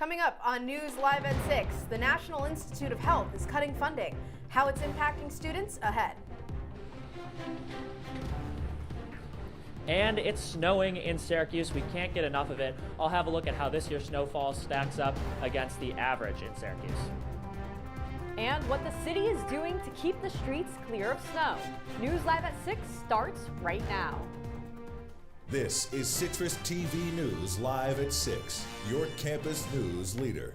Coming up on News Live at 6, the National Institute of Health is cutting funding. How it's impacting students ahead. And it's snowing in Syracuse. We can't get enough of it. I'll have a look at how this year's snowfall stacks up against the average in Syracuse. And what the city is doing to keep the streets clear of snow. News Live at 6 starts right now. This is CitrusTV News Live at 6, your campus news leader.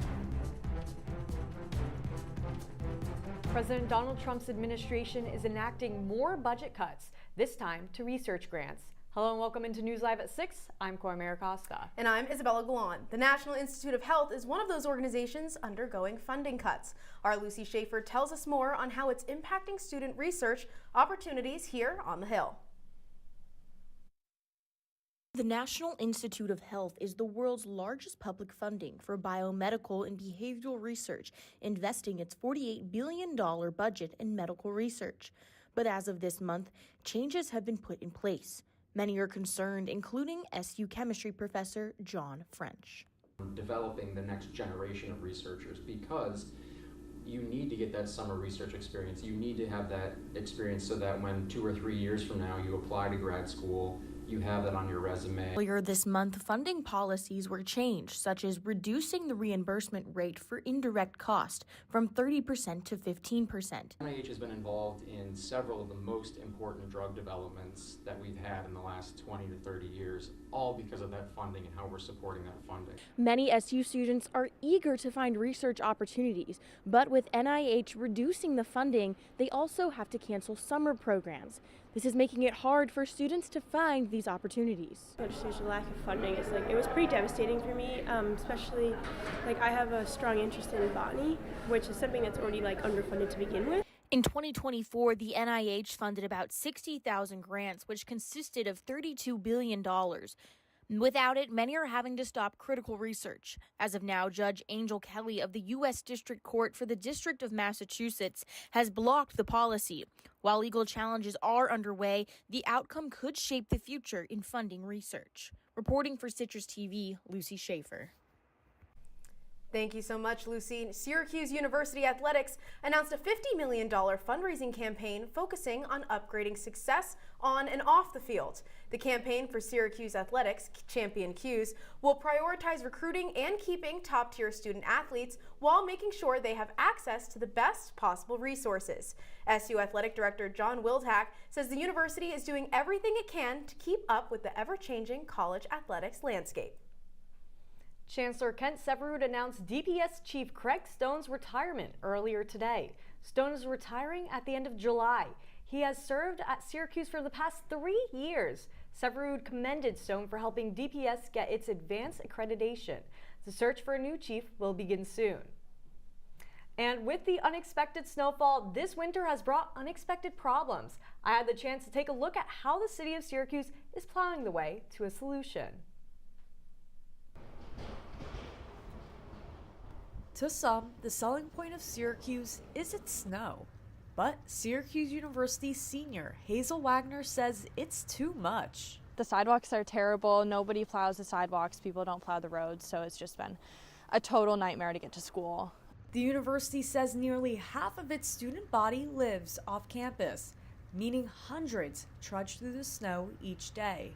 President Donald Trump's administration is enacting more budget cuts, this time to research grants. Hello and welcome into News Live at 6. I'm Cora Mayer-Costa. And I'm Isabella Galan. The National Institute of Health is one of those organizations undergoing funding cuts. Our Lucy Schaefer tells us more on how it's impacting student research opportunities here on the Hill. The National Institute of Health is the world's largest public funding for biomedical and behavioral research, investing its $48 billion budget in medical research. But as of this month, changes have been put in place. Many are concerned, including SU chemistry professor John French. Developing the next generation of researchers, because you need to get that summer research experience. You need to have that experience so that when 2 or 3 years from now you apply to grad school, you have that on your resume. Earlier this month, funding policies were changed, such as reducing the reimbursement rate for indirect cost from 30% to 15%. NIH has been involved in several of the most important drug developments that we've had in the last 20 to 30 years, all because of that funding and how we're supporting that funding. Many SU students are eager to find research opportunities, but with NIH reducing the funding, they also have to cancel summer programs. This is making it hard for students to find these opportunities. Just due to lack of funding, it was pretty devastating for me, especially I have a strong interest in botany, which is something that's already underfunded to begin with. In 2024, the NIH funded about 60,000 grants, which consisted of $32 billion. Without it, many are having to stop critical research. As of now, Judge Angel Kelly of the U.S. District Court for the District of Massachusetts has blocked the policy. While legal challenges are underway, the outcome could shape the future in funding research. Reporting for CitrusTV, Lucy Schaefer. Thank you so much, Lucy. Syracuse University Athletics announced a $50 million fundraising campaign focusing on upgrading success on and off the field. The campaign for Syracuse Athletics, Champion Qs, will prioritize recruiting and keeping top-tier student athletes while making sure they have access to the best possible resources. SU Athletic Director John Wildhack says the university is doing everything it can to keep up with the ever-changing college athletics landscape. Chancellor Kent Severud announced DPS Chief Craig Stone's retirement earlier today. Stone is retiring at the end of July. He has served at Syracuse for the past 3 years. Severud commended Stone for helping DPS get its advanced accreditation. The search for a new chief will begin soon. And with the unexpected snowfall, this winter has brought unexpected problems. I had the chance to take a look at how the city of Syracuse is plowing the way to a solution. To some, the selling point of Syracuse is its snow. But Syracuse University senior Hazel Wagner says it's too much. The sidewalks are terrible. Nobody plows the sidewalks. People don't plow the roads. So it's just been a total nightmare to get to school. The university says nearly half of its student body lives off campus, meaning hundreds trudge through the snow each day.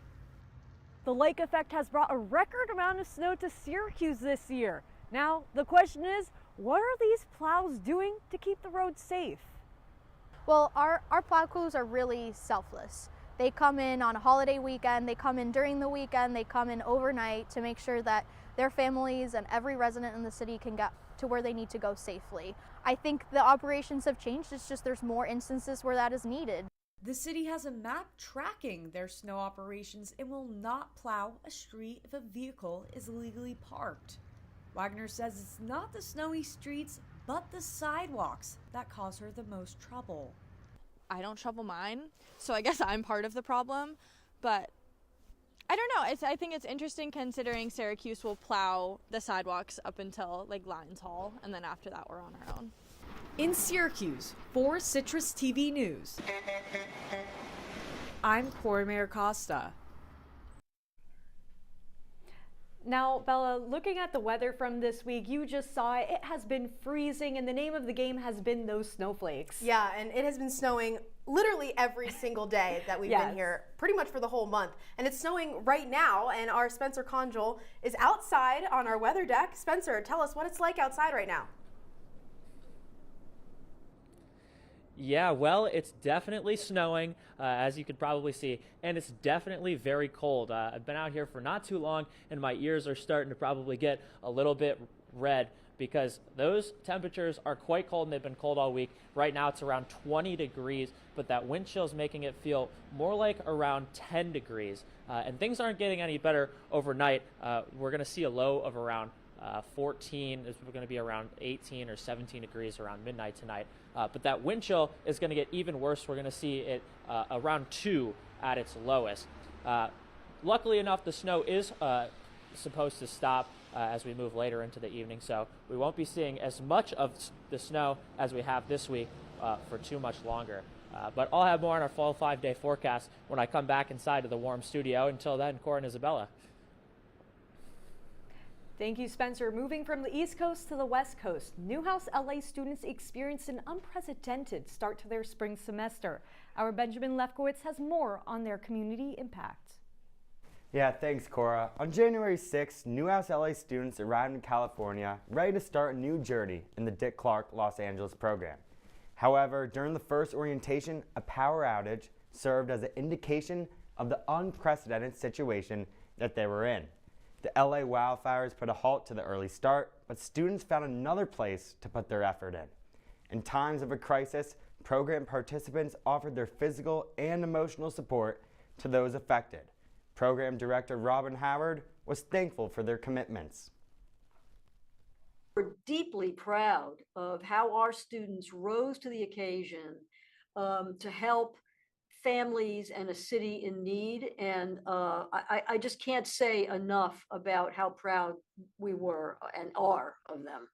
The lake effect has brought a record amount of snow to Syracuse this year. Now, the question is, what are these plows doing to keep the roads safe? Well, our plow crews are really selfless. They come in on a holiday weekend, they come in during the weekend, they come in overnight to make sure that their families and every resident in the city can get to where they need to go safely. I think the operations have changed, it's just there's more instances where that is needed. The city has a map tracking their snow operations and will not plow a street if a vehicle is illegally parked. Wagner says it's not the snowy streets, but the sidewalks that cause her the most trouble. I don't shovel mine, so I guess I'm part of the problem. But I don't know. I think it's interesting considering Syracuse will plow the sidewalks up until Lions Hall, and then after that we're on our own. In Syracuse, for CitrusTV News, I'm Cora Mayer-Costa. Now, Bella, looking at the weather from this week, you just saw it. It has been freezing, and the name of the game has been those snowflakes. Yeah, and it has been snowing literally every single day that we've been here, pretty much for the whole month. And it's snowing right now, and our Spencer Congel is outside on our weather deck. Spencer, tell us what it's like outside right now. Yeah, well, it's definitely snowing, as you could probably see, and it's definitely very cold. I've been out here for not too long, and my ears are starting to probably get a little bit red because those temperatures are quite cold, and they've been cold all week. Right now, it's around 20 degrees, but that wind chill is making it feel more like around 10 degrees, and things aren't getting any better overnight. We're going to see a low of around 14. It's going to be around 18 or 17 degrees around midnight tonight. But that wind chill is going to get even worse. We're going to see it around 2 at its lowest. Luckily enough, the snow is supposed to stop as we move later into the evening, so we won't be seeing as much of the snow as we have this week for too much longer. But I'll have more on our fall 5-day forecast when I come back inside of the warm studio. Until then, Cora and Isabella. Thank you, Spencer. Moving from the East Coast to the West Coast, Newhouse LA students experienced an unprecedented start to their spring semester. Our Benjamin Lefkowitz has more on their community impact. Yeah, thanks, Cora. On January 6th, Newhouse LA students arrived in California ready to start a new journey in the Dick Clark Los Angeles program. However, during the first orientation, a power outage served as an indication of the unprecedented situation that they were in. The LA wildfires put a halt to the early start, but students found another place to put their effort in. In times of a crisis, program participants offered their physical and emotional support to those affected. Program Director Robin Howard was thankful for their commitments. We're deeply proud of how our students rose to the occasion to help families and a city in need, and I just can't say enough about how proud we were and are of them.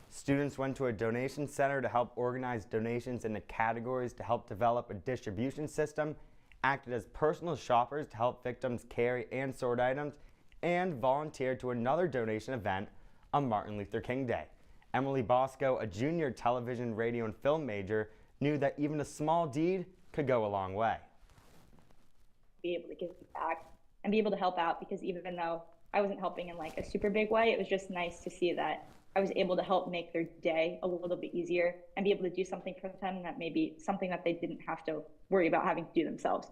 Students went to a donation center to help organize donations into categories to help develop a distribution system, acted as personal shoppers to help victims carry and sort items, and volunteered to another donation event on Martin Luther King Day. Emily Bosco, a junior television, radio, and film major, knew that even a small deed could go a long way. Be able to give back and be able to help out, because even though I wasn't helping in like a super big way, it was just nice to see that I was able to help make their day a little bit easier and be able to do something for them that may be something that they didn't have to worry about having to do themselves.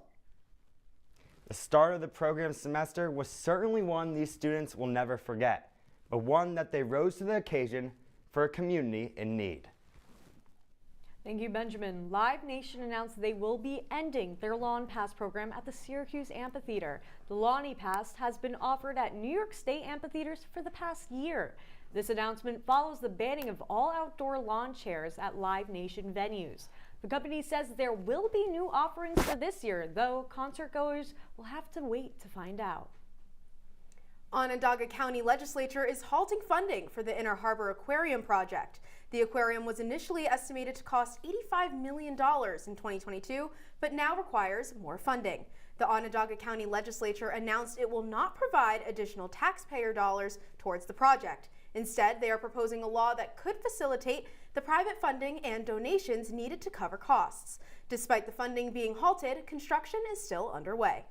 The start of the program semester was certainly one these students will never forget, but one that they rose to the occasion for a community in need. Thank you, Benjamin. Live Nation announced they will be ending their Lawn Pass program at the Syracuse Amphitheater. The Lawnie Pass has been offered at New York State amphitheaters for the past year. This announcement follows the banning of all outdoor lawn chairs at Live Nation venues. The company says there will be new offerings for this year, though concert goers will have to wait to find out. Onondaga County Legislature is halting funding for the Inner Harbor Aquarium project. The aquarium was initially estimated to cost $85 million in 2022, but now requires more funding. The Onondaga County Legislature announced it will not provide additional taxpayer dollars towards the project. Instead, they are proposing a law that could facilitate the private funding and donations needed to cover costs. Despite the funding being halted, construction is still underway.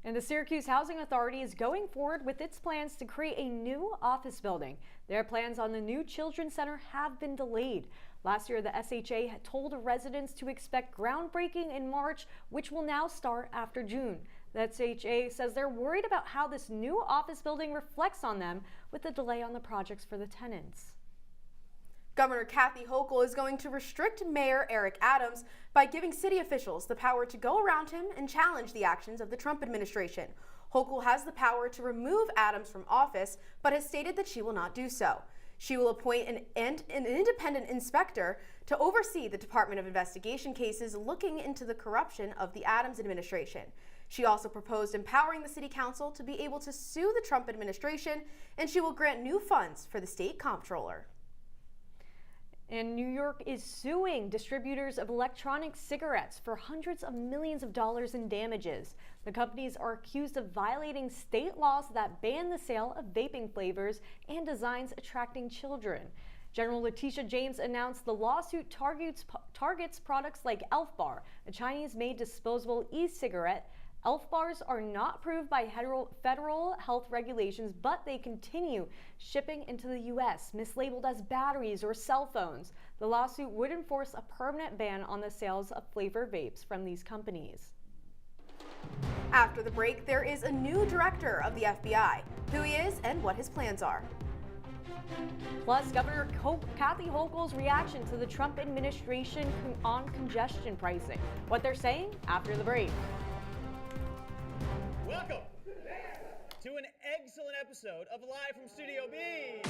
And the Syracuse Housing Authority is going forward with its plans to create a new office building. Their plans on the new Children's Center have been delayed. Last year, the SHA had told residents to expect groundbreaking in March, which will now start after June. The SHA says they're worried about how this new office building reflects on them with the delay on the projects for the tenants. Governor Kathy Hochul is going to restrict Mayor Eric Adams by giving city officials the power to go around him and challenge the actions of the Trump administration. Hochul has the power to remove Adams from office, but has stated that she will not do so. She will appoint an independent inspector to oversee the Department of Investigation cases looking into the corruption of the Adams administration. She also proposed empowering the city council to be able to sue the Trump administration, and she will grant new funds for the state comptroller. And New York is suing distributors of electronic cigarettes for hundreds of millions of dollars in damages. The companies are accused of violating state laws that ban the sale of vaping flavors and designs attracting children. General Letitia James announced the lawsuit targets products like Elf Bar, a Chinese-made disposable e-cigarette. Elf Bars are not approved by federal health regulations, but they continue shipping into the U.S., mislabeled as batteries or cell phones. The lawsuit would enforce a permanent ban on the sales of flavor vapes from these companies. After the break, there is a new director of the FBI, who he is and what his plans are. Plus, Governor Kathy Hochul's reaction to the Trump administration on congestion pricing. What they're saying after the break. Welcome to an excellent episode of Live from Studio B.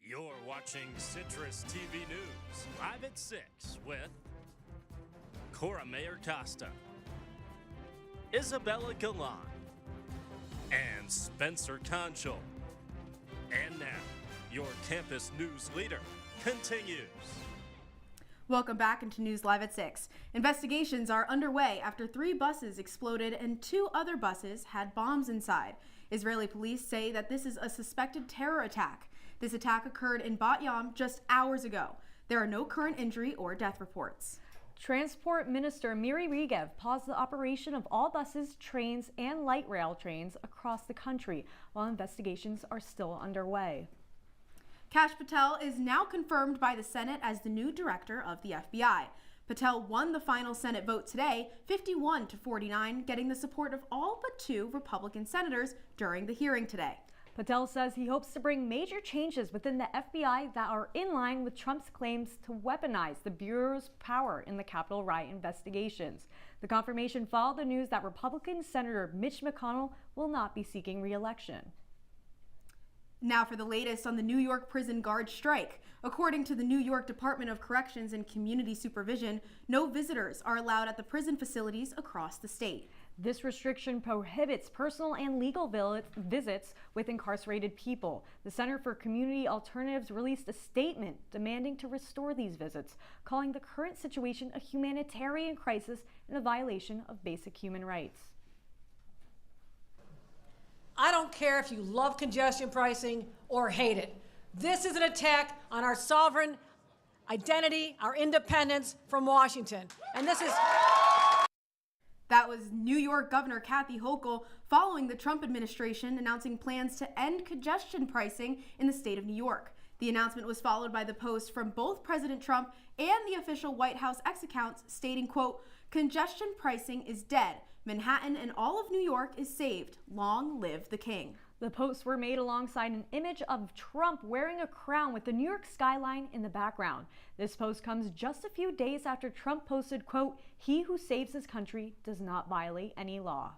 You're watching CitrusTV News live at 6 with Cora Mayer-Costa, Isabella Galan, and Spencer Congel. And now, your campus news leader continues. Welcome back into News Live at 6. Investigations are underway after 3 buses exploded and 2 other buses had bombs inside. Israeli police say that this is a suspected terror attack. This attack occurred in Bat Yam just hours ago. There are no current injury or death reports. Transport Minister Miri Regev paused the operation of all buses, trains, and light rail trains across the country while investigations are still underway. Kash Patel is now confirmed by the Senate as the new director of the FBI. Patel won the final Senate vote today, 51-49, getting the support of all but 2 Republican senators during the hearing today. Patel says he hopes to bring major changes within the FBI that are in line with Trump's claims to weaponize the Bureau's power in the Capitol riot investigations. The confirmation followed the news that Republican Senator Mitch McConnell will not be seeking re-election. Now for the latest on the New York prison guard strike. According to the New York Department of Corrections and Community Supervision, no visitors are allowed at the prison facilities across the state. This restriction prohibits personal and legal visits with incarcerated people. The Center for Community Alternatives released a statement demanding to restore these visits, calling the current situation a humanitarian crisis and a violation of basic human rights. I don't care if you love congestion pricing or hate it. This is an attack on our sovereign identity, our independence from Washington. And this is... That was New York Governor Kathy Hochul following the Trump administration announcing plans to end congestion pricing in the state of New York. The announcement was followed by the post from both President Trump and the official White House X accounts stating, quote, "Congestion pricing is dead. Manhattan and all of New York is saved. Long live the king. The posts were made alongside an image of Trump wearing a crown with the New York skyline in the background. This post comes just a few days after Trump posted, quote, "He who saves his country does not violate any law."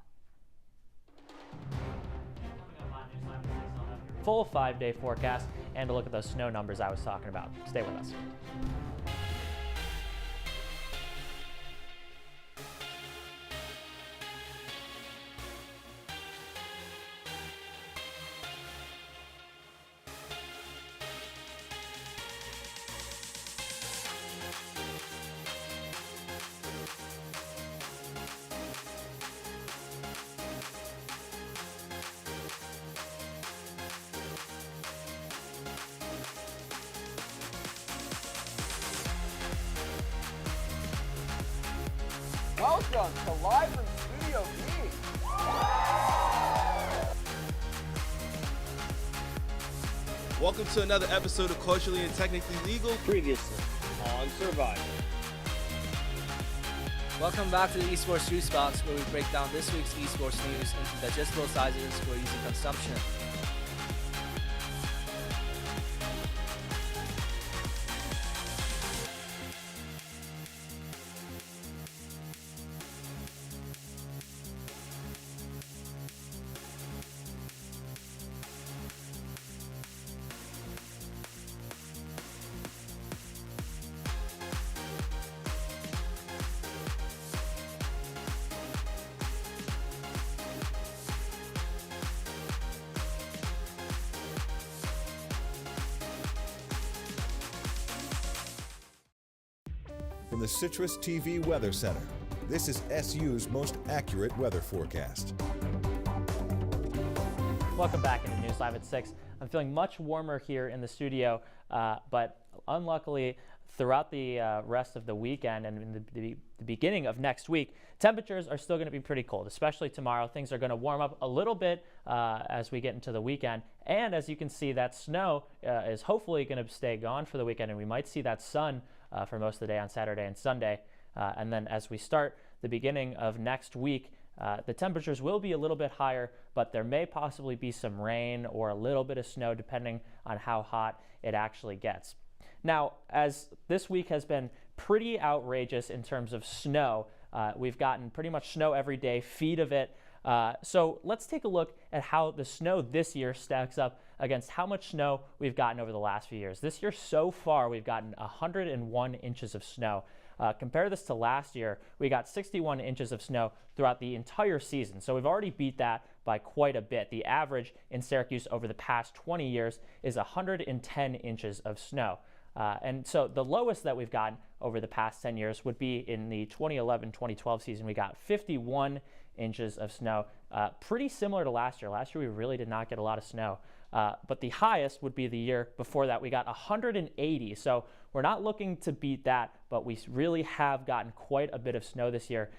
Full 5-day forecast and a look at those snow numbers I was talking about. Stay with us. Welcome to Live from Studio B. Welcome to another episode of Culturally and Technically Legal. Previously on Survivor. Welcome back to the Esports News Box, where we break down this week's esports news into digestible sizes for easy consumption. From the CitrusTV Weather Center, this is SU's most accurate weather forecast. Welcome back into News Live at 6. I'm feeling much warmer here in the studio, but unluckily throughout the rest of the weekend and in the beginning of next week, temperatures are still going to be pretty cold, especially tomorrow. Things are going to warm up a little bit as we get into the weekend. And as you can see, that snow is hopefully going to stay gone for the weekend, and we might see that sun for most of the day on Saturday and Sunday. And then as we start the beginning of next week, the temperatures will be a little bit higher, but there may possibly be some rain or a little bit of snow depending on how hot it actually gets. Now, as this week has been pretty outrageous in terms of snow, we've gotten pretty much snow every day, feet of it. So let's take a look at how the snow this year stacks up against how much snow we've gotten over the last few years. This year so far, we've gotten 101 inches of snow. Compare this to last year, we got 61 inches of snow throughout the entire season. So we've already beat that by quite a bit. The average in Syracuse over the past 20 years is 110 inches of snow. And so the lowest that we've gotten over the past 10 years would be in the 2011-2012 season. We got 51 inches of snow, pretty similar to last year. Last year, we really did not get a lot of snow. But the highest would be the year before that. We got 180. So we're not looking to beat that, but we really have gotten quite a bit of snow this year,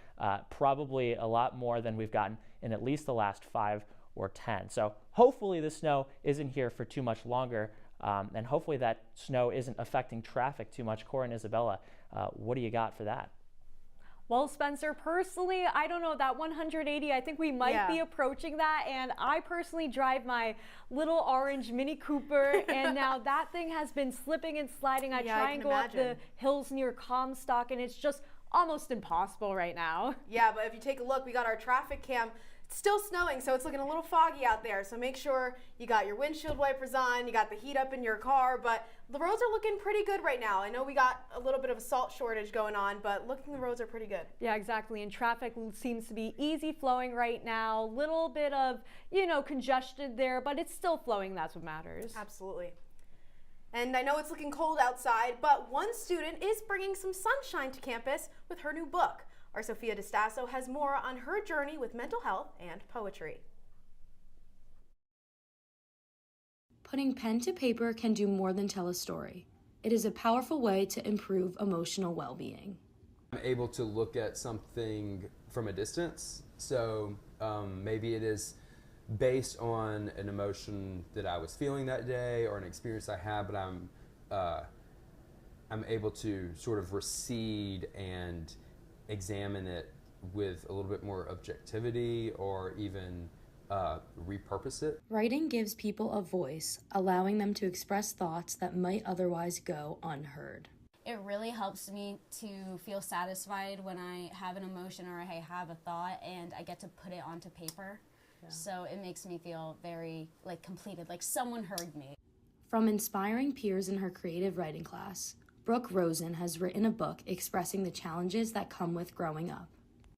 probably a lot more than we've gotten in at least the last 5 or 10. So hopefully the snow isn't here for too much longer. And hopefully that snow isn't affecting traffic too much. Cora and Isabella, what do you got for that? Well, Spencer, personally, I don't know, that 180, I think we might be approaching that. And I personally drive my little orange Mini Cooper, and now that thing has been slipping and sliding. I try and go up the hills near Comstock, and it's just almost impossible right now. Yeah, but if you take a look, we got our traffic cam. It's still snowing, so it's looking a little foggy out there. So make sure you got your windshield wipers on, you got the heat up in your car, but the roads are looking pretty good right now. I know we got a little bit of a salt shortage going on, but looking the roads are pretty good. Yeah, exactly. And traffic seems to be easy flowing right now. Little bit of, congestion there, but it's still flowing. That's what matters. Absolutely. And I know it's looking cold outside, but one student is bringing some sunshine to campus with her new book. Our Sophia DeStasso has more on her journey with mental health and poetry. Putting pen to paper can do more than tell a story. It is a powerful way to improve emotional well-being. I'm able to look at something from a distance, so maybe it is based on an emotion that I was feeling that day or an experience I had, but I'm able to sort of recede and examine it with a little bit more objectivity or even repurpose it. Writing gives people a voice, allowing them to express thoughts that might otherwise go unheard. It really helps me to feel satisfied when I have an emotion or I have a thought and I get to put it onto paper. Yeah. So it makes me feel very completed, like someone heard me. From inspiring peers in her creative writing class, Brooke Rosen has written a book expressing the challenges that come with growing up.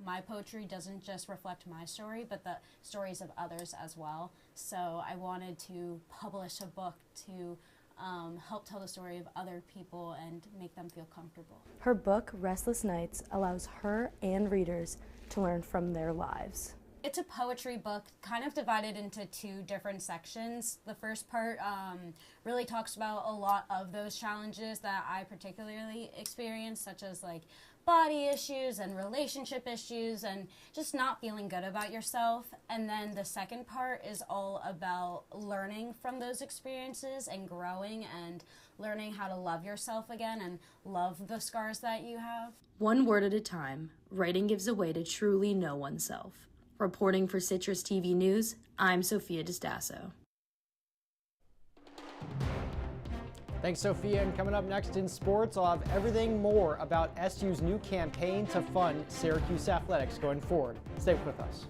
My poetry doesn't just reflect my story, but the stories of others as well. So I wanted to publish a book to help tell the story of other people and make them feel comfortable. Her book, Restless Nights, allows her and readers to learn from their lives. It's a poetry book kind of divided into two different sections. The first part really talks about a lot of those challenges that I particularly experienced, such as body issues and relationship issues and just not feeling good about yourself. And then the second part is all about learning from those experiences and growing and learning how to love yourself again and love the scars that you have. One word at a time, writing gives a way to truly know oneself. Reporting for CitrusTV News, I'm Sophia DiStasso. Thanks, Sophia. And coming up next in sports, I'll have everything more about SU's new campaign to fund Syracuse athletics going forward. Stay with us.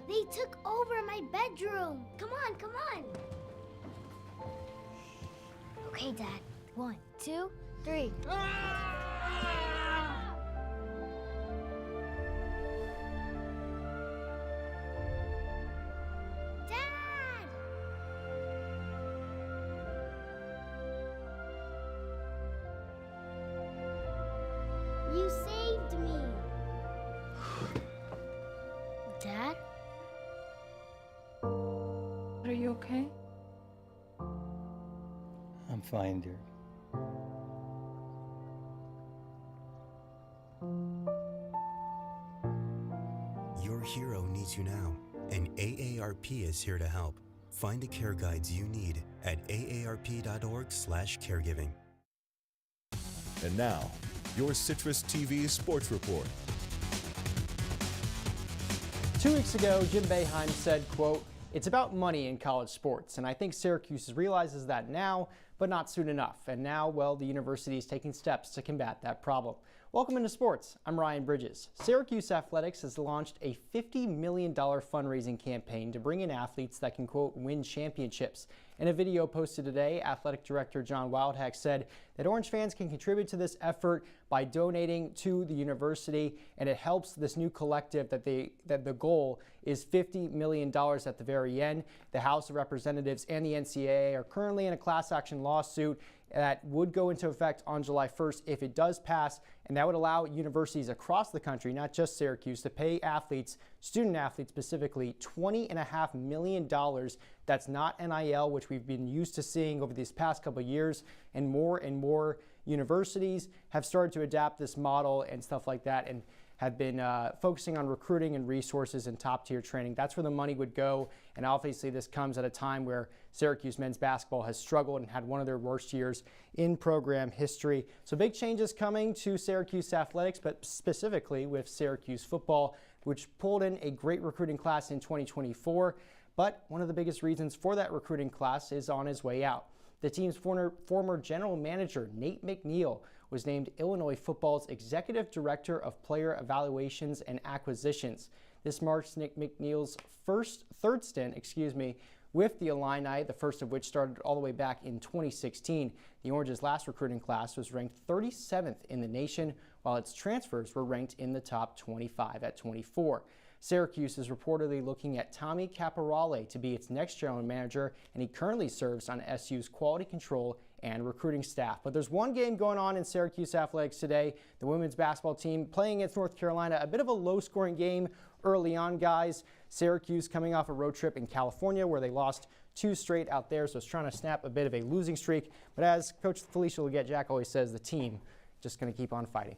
They took over my bedroom. Come on, come on. Okay, Dad. 1, 2, 3. Dad! You saved me. Dad? Are you okay? I'm fine, dear. Your hero needs you now, and AARP is here to help. Find the care guides you need at aarp.org/caregiving. And now, your Citrus TV Sports Report. 2 weeks ago, Jim Boeheim said, quote, "It's about money in college sports," and I think Syracuse realizes that now, but not soon enough. And now, well, the university is taking steps to combat that problem. Welcome into sports. I'm Ryan Bridges. Syracuse Athletics has launched a $50 million fundraising campaign to bring in athletes that can, quote, win championships. In a video posted today, Athletic Director John Wildhack said that Orange fans can contribute to this effort by donating to the university, and it helps this new collective that the goal is $50 million at the very end. The House of Representatives and the NCAA are currently in a class action lawsuit that would go into effect on July 1st if it does pass, and that would allow universities across the country, not just Syracuse, to pay athletes, student athletes specifically, $20.5 million. That's not NIL, which we've been used to seeing over these past couple of years, and more universities have started to adapt this model and stuff like that. And have been focusing on recruiting and resources and top-tier training. That's where the money would go, and obviously this comes at a time where Syracuse men's basketball has struggled and had one of their worst years in program history. So big changes coming to Syracuse athletics, but specifically with Syracuse football, which pulled in a great recruiting class in 2024. But one of the biggest reasons for that recruiting class is on his way out. The team's former general manager, Nate McNeil, was named Illinois football's Executive Director of Player Evaluations and Acquisitions. This marks Nick McNeil's third stint with the Illini, the first of which started all the way back in 2016. The Orange's last recruiting class was ranked 37th in the nation, while its transfers were ranked in the top 25 at 24. Syracuse is reportedly looking at Tommy Caporale to be its next general manager, and he currently serves on SU's quality control and recruiting staff. But there's one game going on in Syracuse athletics today. The women's basketball team playing against North Carolina, a bit of a low-scoring game early on, guys. Syracuse coming off a road trip in California where they lost 2 straight out there, so it's trying to snap a bit of a losing streak. But as Coach Felicia Leggett-Jack always says, the team just going to keep on fighting.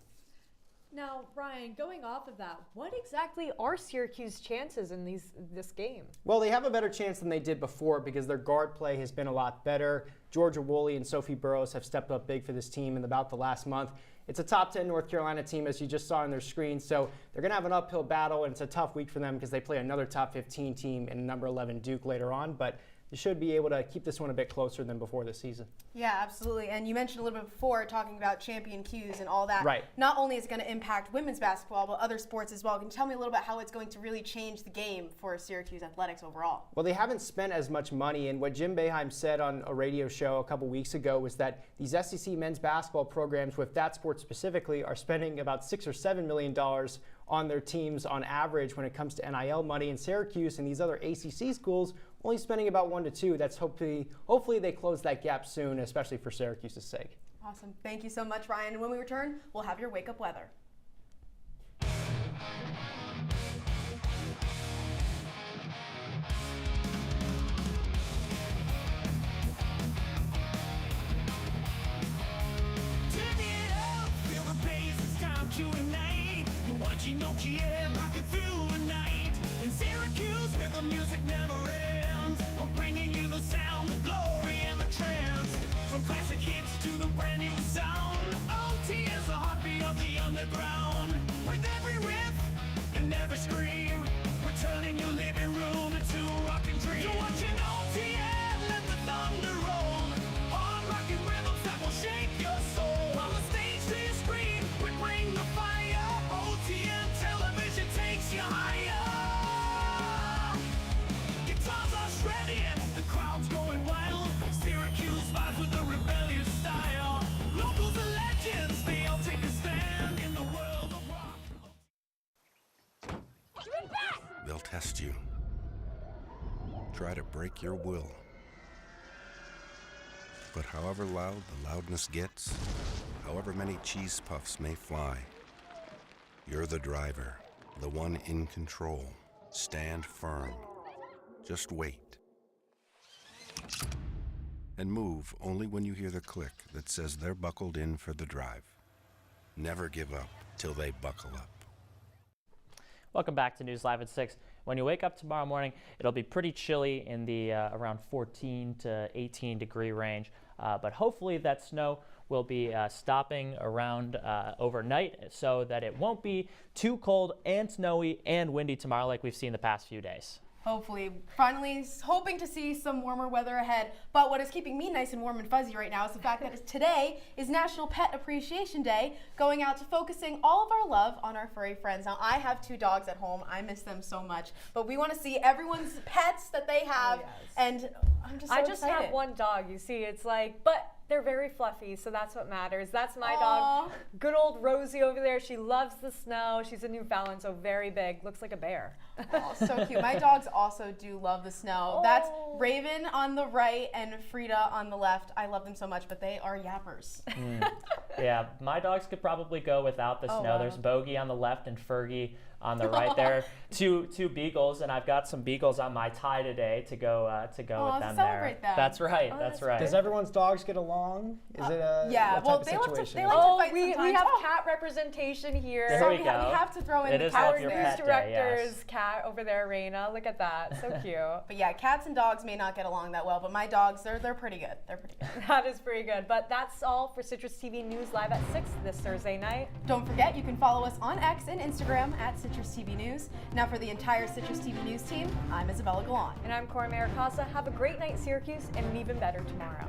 Now, Brian, going off of that, what exactly are Syracuse's chances in this game? Well, they have a better chance than they did before because their guard play has been a lot better. Georgia Woolley and Sophie Burrows have stepped up big for this team in about the last month. It's a top 10 North Carolina team, as you just saw on their screen, so they're going to have an uphill battle, and it's a tough week for them because they play another top 15 team in number 11 Duke later on, but you should be able to keep this one a bit closer than before the season. Yeah, absolutely. And you mentioned a little bit before talking about champion cues and all that. Right. Not only is it going to impact women's basketball, but other sports as well. Can you tell me a little bit how it's going to really change the game for Syracuse athletics overall? Well, they haven't spent as much money, and what Jim Boeheim said on a radio show a couple weeks ago was that these SEC men's basketball programs, with that sport specifically, are spending about $6 or $7 million on their teams on average when it comes to NIL money. And Syracuse and these other ACC schools only spending about 1 to 2. That's hopefully they close that gap soon, especially for Syracuse's sake. Awesome. Thank you so much, Ryan. And when we return, we'll have your wake-up weather. OGM rocking through the night in Syracuse where the music never ends. We're bringing you the sound, the glory, and the trance. From classic hits to the brand new sound. OT is the heartbeat of the underground. With every riff and every scream, we're turning your living room into a rocking dream. You're watching OTM, let the thunder roll. Hard rocking rhythms that will shake your soul. On the stage to your screen, we bring the fire. OTM television takes you higher. Guitars are shredding, the crowd's going wild. Syracuse vibes with a rebellious style. Locals are legends, they all take a stand in the world of rock. They'll test you. Try to break your will. But however loud the loudness gets, however many cheese puffs may fly, you're the driver, the one in control. Stand firm. Just wait. And move only when you hear the click that says they're buckled in for the drive. Never give up till they buckle up. Welcome back to News Live at 6. When you wake up tomorrow morning, it'll be pretty chilly in the around 14 to 18 degree range, but hopefully that snow will be stopping around overnight so that it won't be too cold and snowy and windy tomorrow like we've seen the past few days. Hopefully. Finally hoping to see some warmer weather ahead. But what is keeping me nice and warm and fuzzy right now is the fact that today is National Pet Appreciation Day, going out to focusing all of our love on our furry friends. Now, I have 2 dogs at home. I miss them so much. But we want to see everyone's pets that they have. Oh, yes. And I'm just so I just excited. have 1 dog, you see. It's like, but they're very fluffy, so that's what matters. That's my dog. Good old Rosie over there. She loves the snow. She's a Newfoundland, so very big. Looks like a bear. Oh, so cute. My dogs also do love the snow. Oh. That's Raven on the right and Frida on the left. I love them so much, but they are yappers. Yeah, my dogs could probably go without the snow. Wow. There's Bogey on the left and Fergie on the right there. Two beagles, and I've got some beagles on my tie today to go with them celebrate there. them. That's right. That's right. Does everyone's dogs get along? Is it a yeah? what Well, type they of like to situation? fight we sometimes. have cat representation here. There so we go. We have to throw in It the is cats like your there. pet News day, director's yes. cat over there, Raina. Look at that, so cute. But yeah, cats and dogs may not get along that well, but my dogs, they're pretty good. They're pretty good. That is pretty good. But that's all for Citrus TV News Live at 6 this Thursday night. Don't forget, you can follow us on X and Instagram at Citrus TV News. Now for the entire Citrus TV News team, I'm Isabella Galan. And I'm Cora Mayer-Costa. Have a great night, Syracuse, and an even better tomorrow.